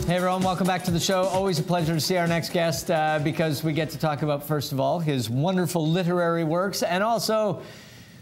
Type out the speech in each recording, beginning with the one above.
Hey everyone, welcome back to the show. Always a pleasure to see our next guest because we get to talk about, first of all, his wonderful literary works and also,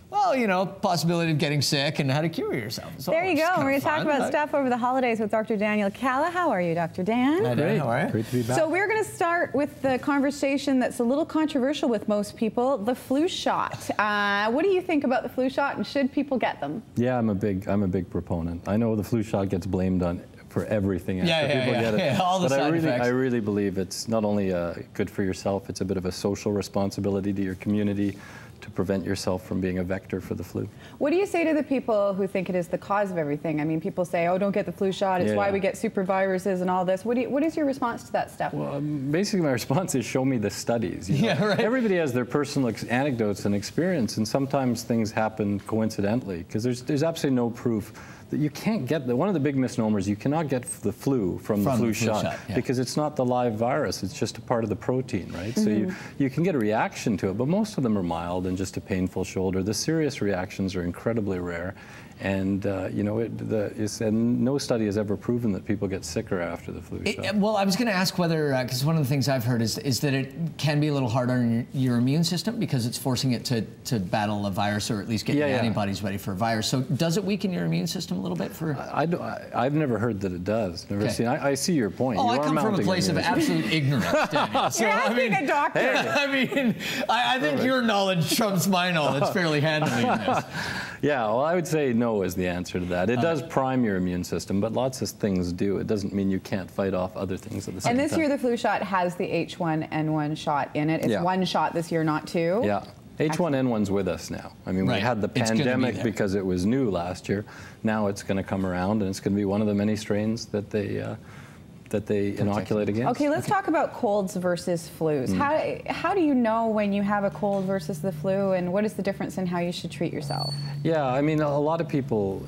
well, you know, possibility of getting sick and how to cure yourself. There you go. We're going to talk about stuff over the holidays with Dr. Dan Kalla. How are you, Dr. Dan? Hi, Dan. How are you? Great to be back. So we're going to start with the conversation that's a little controversial with most people, the flu shot. What do you think about the flu shot, and should people get them? Yeah, I'm a big proponent. I know the flu shot gets blamed on for everything after people get it. Yeah, all the side effects. I really believe it's not only good for yourself, it's a bit of a social responsibility to your community to prevent yourself from being a vector for the flu. What do you say to the people who think it is the cause of everything? I mean, people say, oh, don't get the flu shot, it's why we get super viruses and all this. What is your response to that stuff? Well, basically my response is show me the studies. You know? Yeah, right. Everybody has their personal anecdotes and experience, and sometimes things happen coincidentally, because there's absolutely no proof that you can't get one of the big misnomers, you cannot get the flu from the flu shot because it's not the live virus, it's just a part of the protein, right? Mm-hmm. So you can get a reaction to it, but most of them are mild and just a painful shoulder. The serious reactions are incredibly rare. And you know, and no study has ever proven that people get sicker after the flu shot. Well, I was going to ask whether, because one of the things I've heard is that it can be a little harder on your immune system because it's forcing it to battle a virus or at least get your antibodies ready for a virus. So does it weaken your immune system a little bit? I've never heard that it does. Never seen. I see your point. Oh, I come from a place of absolute ignorance, Daniel. So, you're asking a doctor. Hey. I mean, I think your knowledge trumps my knowledge fairly handily in this. Yeah, well, I would say no is the answer to that. It does prime your immune system, but lots of things do. It doesn't mean you can't fight off other things at the same time. And this year the flu shot has the H1N1 shot in it. It's one shot this year, not two. Yeah. H1N1's with us now. I mean, we had the pandemic because it was new last year. Now it's going to come around, and it's going to be one of the many strains that they inoculate against. Okay, let's talk about colds versus flus. How do you know when you have a cold versus the flu, and what is the difference in how you should treat yourself? Yeah, I mean, a lot of people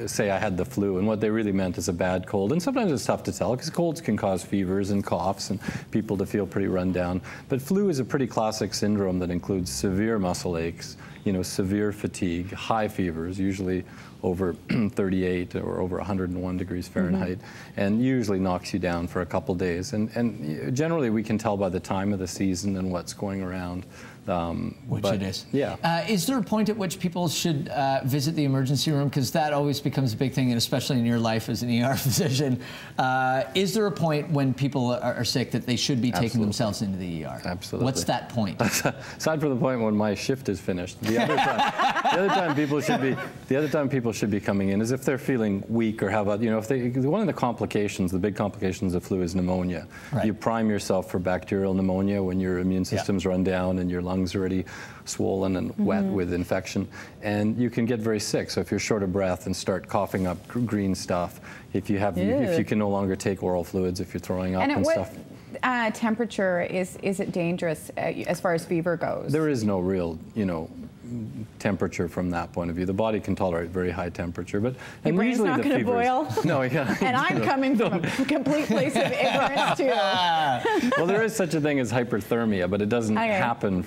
say I had the flu, and what they really meant is a bad cold. And sometimes it's tough to tell because colds can cause fevers and coughs and people to feel pretty run down. But flu is a pretty classic syndrome that includes severe muscle aches, you know, severe fatigue, high fevers, usually over 38 or over 101 degrees Fahrenheit, and usually knocks you down for a couple days. And generally we can tell by the time of the season and what's going around. Which it is. Yeah. Is there a point at which people should visit the emergency room? Because that always becomes a big thing, and especially in your life as an ER physician. Is there a point when people are sick that they should be taking themselves into the ER? Absolutely. What's that point? Aside from the point when my shift is finished, the other time people should be coming in is if they're feeling weak or have you know, one of the complications, the big complications of flu is pneumonia. Right. You prime yourself for bacterial pneumonia when your immune system's run down and your lungs are already swollen and wet with infection, and you can get very sick. So if you're short of breath and start coughing up green stuff, if you can no longer take oral fluids, if you're throwing up and stuff. Temperature is it dangerous as far as fever goes? There is no real, you know, temperature from that point of view. The body can tolerate very high temperature, but your brain's not going to boil. No, yeah. And I'm coming from a complete place of ignorance too. Well, there is such a thing as hyperthermia, but it doesn't happen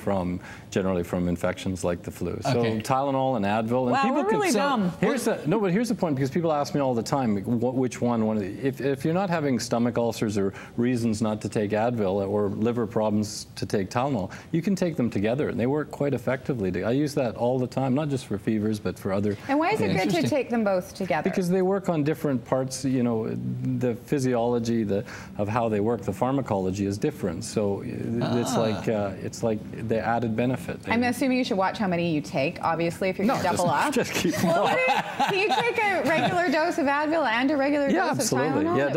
generally from infections like the flu. So Tylenol and Advil, and wow, people we're really dumb. But here's the point, because people ask me all the time, which one if you're not having stomach ulcers or reasons not to take Advil or liver problems to take Tylenol, you can take them together, and they work quite effectively. I use that all the time, not just for fevers, but for other. And why is it good to take them both together? Because they work on different parts. You know, the physiology of how they work, the pharmacology is different. So it's like the added benefit. I'm assuming you should watch how many you take. Obviously, if you're going to double up. Just keep can you take a regular dose of Advil and a regular dose of Tylenol? Yeah,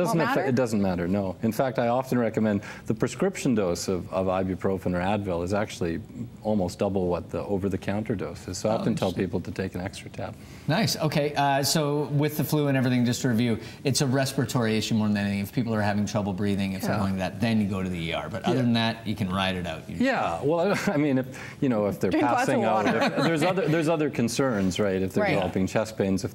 it doesn't matter. No. In fact, I often recommend the prescription dose of ibuprofen or Advil is actually almost double what the over-the-counter dose is. So I often tell people to take an extra tab. Nice. Okay. So with the flu and everything, just to review, it's a respiratory issue more than anything. If people are having trouble breathing, if they're going that, then you go to the ER. But other than that, you can ride it out. Usually. Yeah. Well, I mean, if they're passing out, there's other concerns, right? If they're developing chest pains,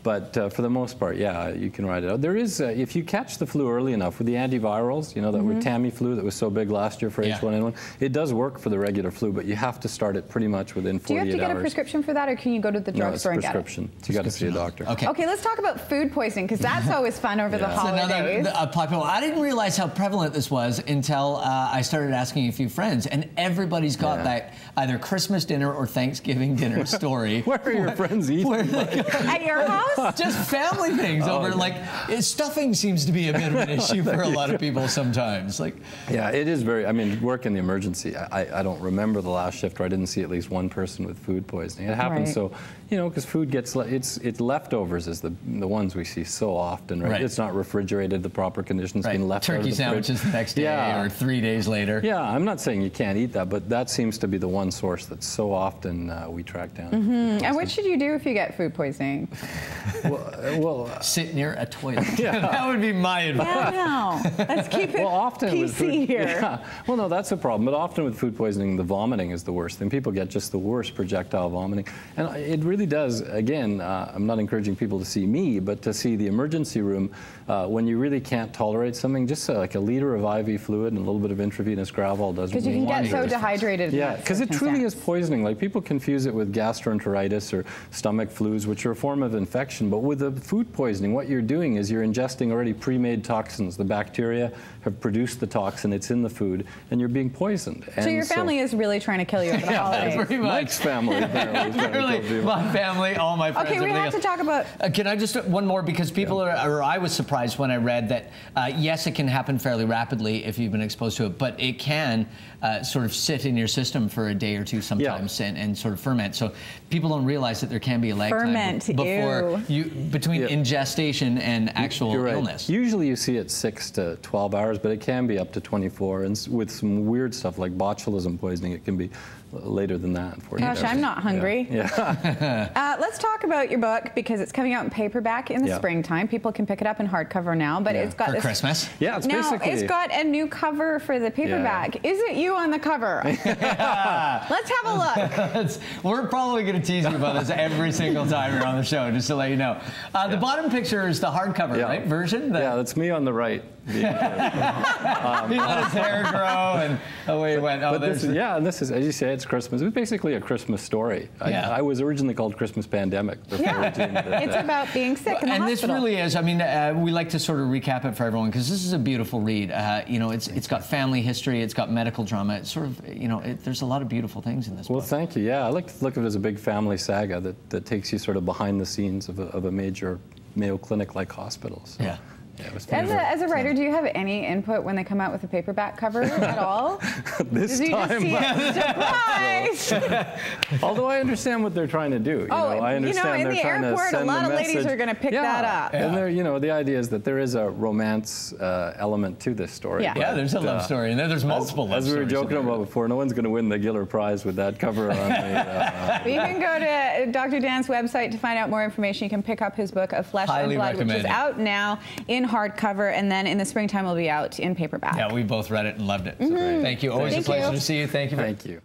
but for the most part, yeah, you can ride it out. There is, if you catch the flu early enough with the antivirals, you know, that were Tamiflu that was so big last year for H1N1, it does work for the regular flu, but you have to start it pretty much within 48 hours. Do you have to get a prescription for that, or can you go to the drugstore and get it? prescription. So you got to see a doctor. Okay, let's talk about food poisoning, because that's always fun over the holidays. Another popular. I didn't realize how prevalent this was until I started asking a few friends, and everybody's got that either Christmas dinner or Thanksgiving dinner story. Where are your friends eating? At your house? Just family things over. Like stuffing seems to be a bit of an issue for a lot of people sometimes. Like, yeah, it is very. I mean, work in the emergency. I don't remember the last shift where I didn't see at least one person with food poisoning. It happens so, you know, because food gets it's leftovers is the ones we see so often, right? It's not refrigerated, the proper conditions, being left out of the turkey sandwiches the next day or 3 days later. Yeah, I'm not saying you can't eat that, but that seems to be the one source that so often we track down. And what should you do if you get food poisoning? Well, sit near a toilet. That would be my advice. Yeah, no. Let's keep it PC here. Yeah. Well, no, that's a problem. But often with food poisoning, the vomiting is the worst thing. People get just the worst projectile vomiting. And it really does, again, I'm not encouraging people to see me, but to see the emergency room when you really can't tolerate something, just like a liter of IV fluid and a little bit of intravenous Gravol does. Because you can get so dehydrated. Yeah, because it truly is poisoning. Like people confuse it with gastroenteritis or stomach flus, which are a form of infection. But with the food poisoning, what you're doing is you're ingesting already pre-made toxins. The bacteria have produced the toxin, it's in the food, and you're being poisoned. So your family is really trying to kill you over the holidays. Pretty much. Mike's family, apparently. My family, all my friends. Okay, we have to talk about... Can I just, one more, because people or I was surprised when I read that, yes, it can happen fairly rapidly if you've been exposed to it, but it can sort of sit in your system for a day or two sometimes and sort of ferment. So people don't realize that there can be a lag time before between ingestation and actual illness. Usually you see it 6 to 12 hours, but it can be up to 24. And with some weird stuff like botulism poisoning, it can be later than that. Gosh, I'm not hungry. Let's talk about your book, because it's coming out in paperback in the springtime. People can pick it up in hardcover now, but it's got for Christmas. Yeah, it's basically. It's got a new cover for the paperback. Is it you on the cover? Let's have a look. We're probably going to tease you about this every single time you're on the show, just to let you know. The bottom picture is the hardcover, right, version? Yeah, that's me on the right. He let his hair grow and away he went. Oh, this is, as you say, it's Christmas. It's basically a Christmas story. I was originally called Christmas Pandemic. It's about being sick in the hospital. This really is. I mean, we like to sort of recap it for everyone, because this is a beautiful read. You know, it's got family history, it's got medical drama. It's sort of, you know, there's a lot of beautiful things in this book. Well, thank you. Yeah, I like to look at it as a big family saga that takes you sort of behind the scenes of a major Mayo Clinic-like hospital. So. Yeah. As a writer, do you have any input when they come out with a paperback cover at all? This time. Surprise! Although I understand what they're trying to do. I understand in the airport, a lot of ladies are going to pick that up. And the idea is that there is a romance element to this story. Yeah, there's a love story, and there's multiple love stories. As we were joking about before, no one's going to win the Giller Prize with that cover on the... You can go to Dr. Dan's website to find out more information. You can pick up his book of Flesh and Blood, which is out now in hardcover, and then in the springtime will be out in paperback. Yeah, we both read it and loved it. So thank you. Always a pleasure to see you. Thank you. Thank you.